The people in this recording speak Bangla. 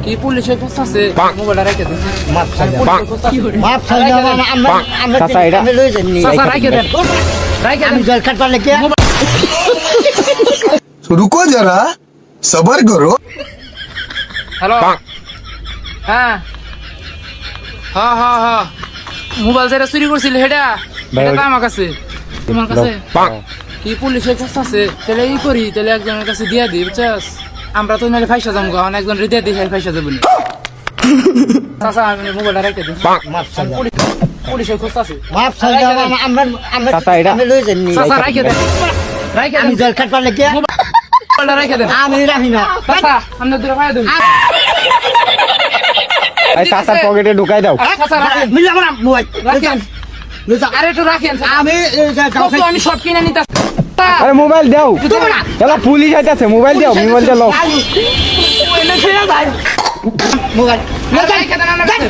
কি পুলিশে ফসাছে মোবাইলটা রেখে দেন মাপ চাইলাম মাপ চাইলাম আমরা চাচা এটা আমি লই যাইনি চাচা রেখে দেন আমি জল খাটবার লাগে रुको जरा सबर करो। হ্যালো হ্যাঁ হ্যাঁ হ্যাঁ হ্যাঁ মোবাইল যেটা চুরি করছিল সেটা এটা আমার কাছে তোমার কাছে কি পুলিশে ফসাছে তাহলে ই করি তাহলে একজনের কাছে দিয়া দিই বুঝছস আমরা তো নালে ফাইসা যাবো গা একজন রিদে দিয়ে ফাইসা যাবো না চাচা আমি মোবাইলটা রেখে দিন মাপ চাইলাম পুলিশে ফসাছে মাপ চাইলাম আমরা চাচা এটা আমি লই যাইনি চাচা রেখে দেন রেখে আমি দেন জল খাটবার লাগে মোবাইলটা রেখে দেন আমি রাখি না চাচা আমরা দূরে ফাইয়া দেন এই চাচার পকেটে ঢুকাই দাও চাচা রাখেন মিলে আমার মোবাইল রাখেন আরে একটু রাখেন আমি আমি সব কিনে নিতে আরে মোবাইল দাও এলা পুলিশ আইতাছে মোবাইল দাও মোবাইল দাও মোবাইল রেখে দেন